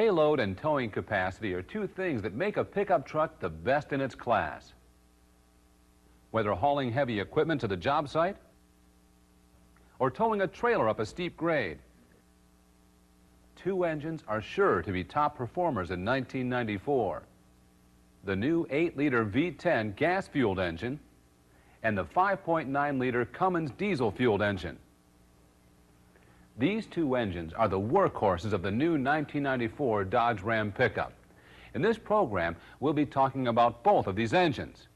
Payload and towing capacity are two things that make a pickup truck the best in its class. Whether hauling heavy equipment to the job site or towing a trailer up a steep grade, two engines are sure to be top performers in 1994. The new 8-liter V10 gas-fueled engine and the 5.9-liter Cummins diesel-fueled engine. These two engines are the workhorses of the new 1994 Dodge Ram pickup. In this program, we'll be talking about both of these engines.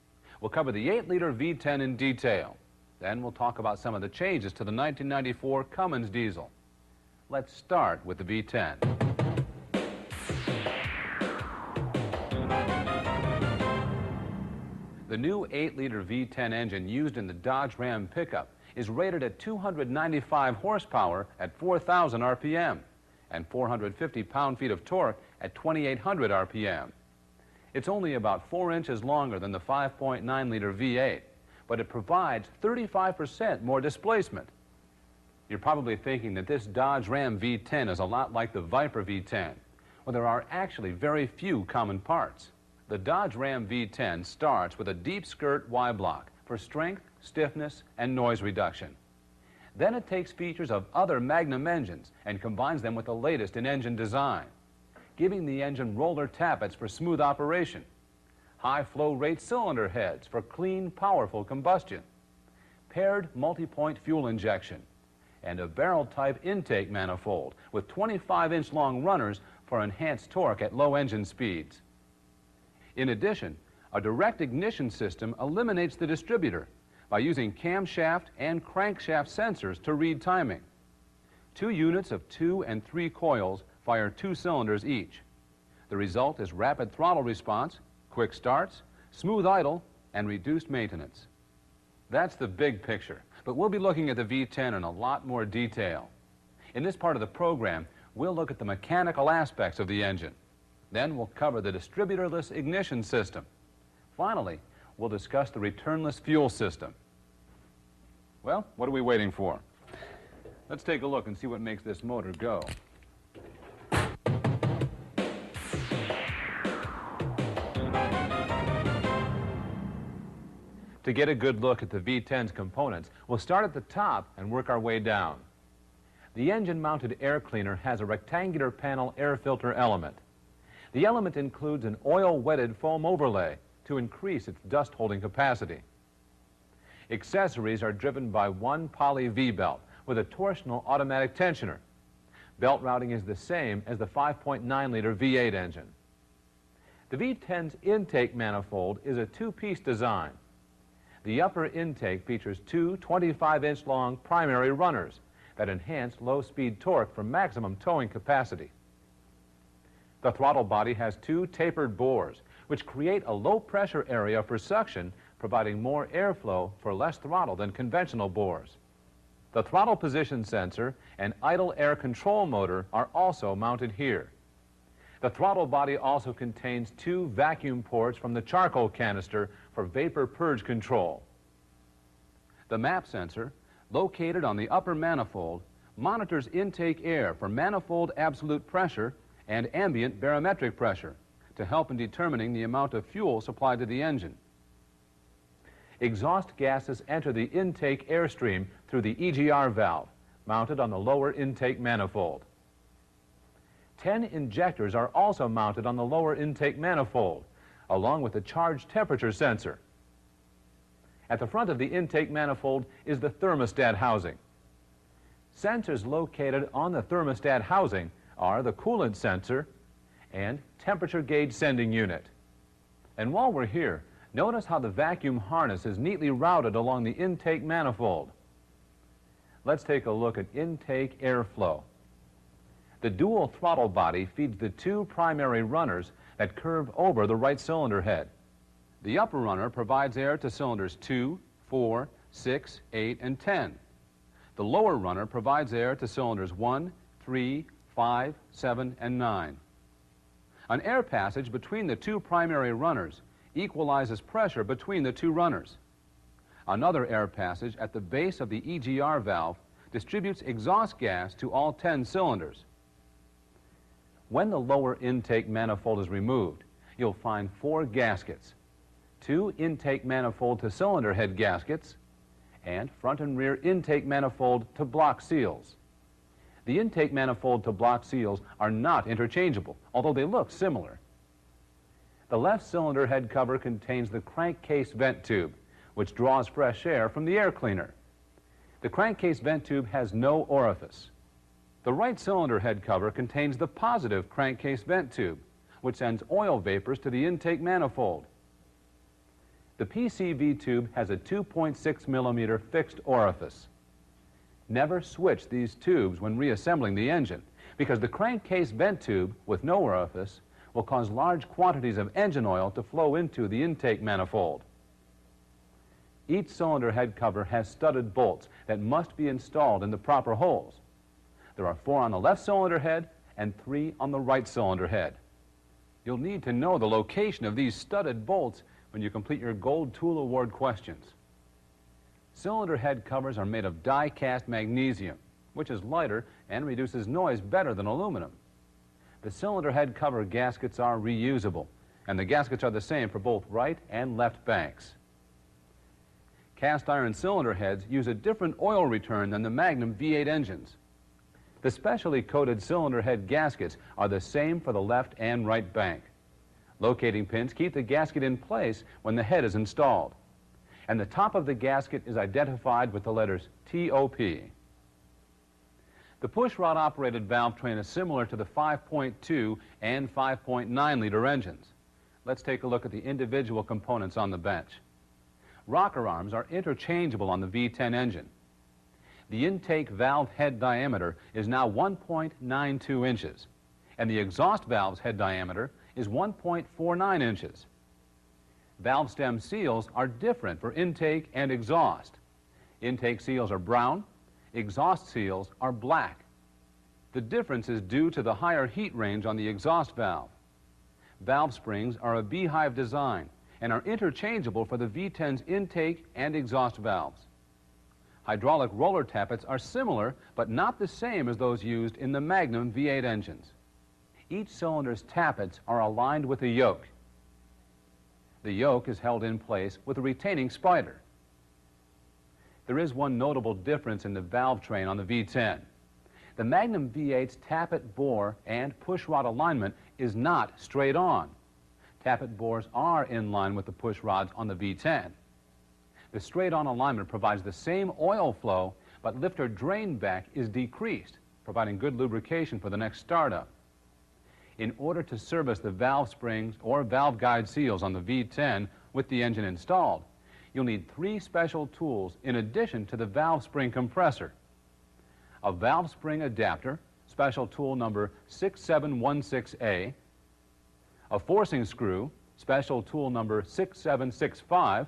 We'll cover the 8-liter V10 in detail. Then we'll talk about some of the changes to the 1994 Cummins diesel. Let's start with the V10. The new 8-liter V10 engine used in the Dodge Ram pickup is rated at 295 horsepower at 4,000 RPM and 450 pound-feet of torque at 2,800 RPM. It's only about 4 inches longer than the 5.9-liter V8, but it provides 35% more displacement. You're probably thinking that this Dodge Ram V10 is a lot like the Viper V10. Well, there are actually very few common parts. The Dodge Ram V10 starts with a deep skirt Y-block for strength, stiffness, and noise reduction. Then it takes features of other Magnum engines and combines them with the latest in engine design, giving the engine roller tappets for smooth operation, high flow rate cylinder heads for clean, powerful combustion, paired multi-point fuel injection, and a barrel-type intake manifold with 25-inch long runners for enhanced torque at low engine speeds. In addition, a direct ignition system eliminates the distributor by using camshaft and crankshaft sensors to read timing. 2 units of 2 and 3 coils fire 2 cylinders each. The result is rapid throttle response, quick starts, smooth idle, and reduced maintenance. That's the big picture, but we'll be looking at the V10 in a lot more detail. In this part of the program, we'll look at the mechanical aspects of the engine. Then we'll cover the distributorless ignition system. Finally, we'll discuss the returnless fuel system. Well, what are we waiting for? Let's take a look and see what makes this motor go. To get a good look at the V10's components, we'll start at the top and work our way down. The engine-mounted air cleaner has a rectangular panel air filter element. The element includes an oil-wetted foam overlay to increase its dust-holding capacity. Accessories are driven by one poly V-belt with a torsional automatic tensioner. Belt routing is the same as the 5.9-liter V8 engine. The V10's intake manifold is a 2-piece design. The upper intake features 2 25-inch long primary runners that enhance low-speed torque for maximum towing capacity. The throttle body has 2 tapered bores, which create a low-pressure area for suction, providing more airflow for less throttle than conventional bores. The throttle position sensor and idle air control motor are also mounted here. The throttle body also contains 2 vacuum ports from the charcoal canister for vapor purge control. The map sensor, located on the upper manifold, monitors intake air for manifold absolute pressure and ambient barometric pressure to help in determining the amount of fuel supplied to the engine. Exhaust gases enter the intake airstream through the EGR valve, mounted on the lower intake manifold. 10 injectors are also mounted on the lower intake manifold, along with a charge temperature sensor. At the front of the intake manifold is the thermostat housing. Sensors located on the thermostat housing are the coolant sensor and temperature gauge sending unit. And while we're here, notice how the vacuum harness is neatly routed along the intake manifold. Let's take a look at intake airflow. The dual throttle body feeds the 2 primary runners that curve over the right cylinder head. The upper runner provides air to cylinders 2, 4, 6, 8, and 10. The lower runner provides air to cylinders 1, 3, 5, 7, and 9. An air passage between the 2 primary runners equalizes pressure between the 2 runners. Another air passage at the base of the EGR valve distributes exhaust gas to all 10 cylinders. When the lower intake manifold is removed, you'll find 4 gaskets, 2 intake manifold to cylinder head gaskets, and front and rear intake manifold to block seals. The intake manifold to block seals are not interchangeable, although they look similar. The left cylinder head cover contains the crankcase vent tube, which draws fresh air from the air cleaner. The crankcase vent tube has no orifice. The right cylinder head cover contains the positive crankcase vent tube, which sends oil vapors to the intake manifold. The PCV tube has a 2.6 millimeter fixed orifice. Never switch these tubes when reassembling the engine, because the crankcase vent tube with no orifice will cause large quantities of engine oil to flow into the intake manifold. Each cylinder head cover has studded bolts that must be installed in the proper holes. There are 4 on the left cylinder head and 3 on the right cylinder head. You'll need to know the location of these studded bolts when you complete your Gold Tool Award questions. Cylinder head covers are made of die-cast magnesium, which is lighter and reduces noise better than aluminum. The cylinder head cover gaskets are reusable, and the gaskets are the same for both right and left banks. Cast iron cylinder heads use a different oil return than the Magnum V8 engines. The specially coated cylinder head gaskets are the same for the left and right bank. Locating pins keep the gasket in place when the head is installed, and the top of the gasket is identified with the letters TOP. The pushrod operated valve train is similar to the 5.2 and 5.9 liter engines. Let's take a look at the individual components on the bench. Rocker arms are interchangeable on the V10 engine. The intake valve head diameter is now 1.92 inches, and the exhaust valve's head diameter is 1.49 inches. Valve stem seals are different for intake and exhaust. Intake seals are brown, exhaust seals are black. The difference is due to the higher heat range on the exhaust valve. Valve springs are a beehive design and are interchangeable for the V10's intake and exhaust valves. Hydraulic roller tappets are similar, but not the same as those used in the Magnum V8 engines. Each cylinder's tappets are aligned with a yoke. The yoke is held in place with a retaining spider. There is one notable difference in the valve train on the V10. The Magnum V8's tappet bore and pushrod alignment is not straight on. Tappet bores are in line with the pushrods on the V10. The straight-on alignment provides the same oil flow, but lifter drain back is decreased, providing good lubrication for the next startup. In order to service the valve springs or valve guide seals on the V10 with the engine installed, you'll need 3 special tools in addition to the valve spring compressor. A valve spring adapter, special tool number 6716A, a forcing screw, special tool number 6765,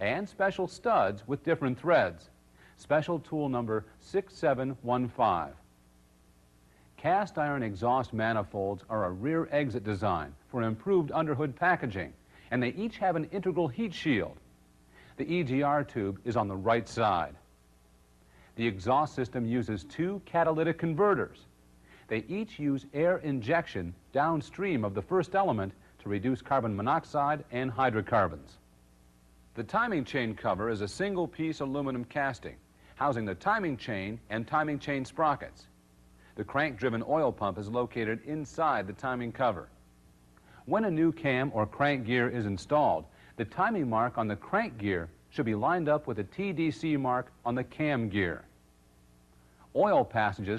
and special studs with different threads, special tool number 6715. Cast iron exhaust manifolds are a rear exit design for improved underhood packaging, and they each have an integral heat shield. The EGR tube is on the right side. The exhaust system uses 2 catalytic converters. They each use air injection downstream of the first element to reduce carbon monoxide and hydrocarbons. The timing chain cover is a single-piece aluminum casting, housing the timing chain and timing chain sprockets. The crank-driven oil pump is located inside the timing cover. When a new cam or crank gear is installed, the timing mark on the crank gear should be lined up with the TDC mark on the cam gear. Oil passages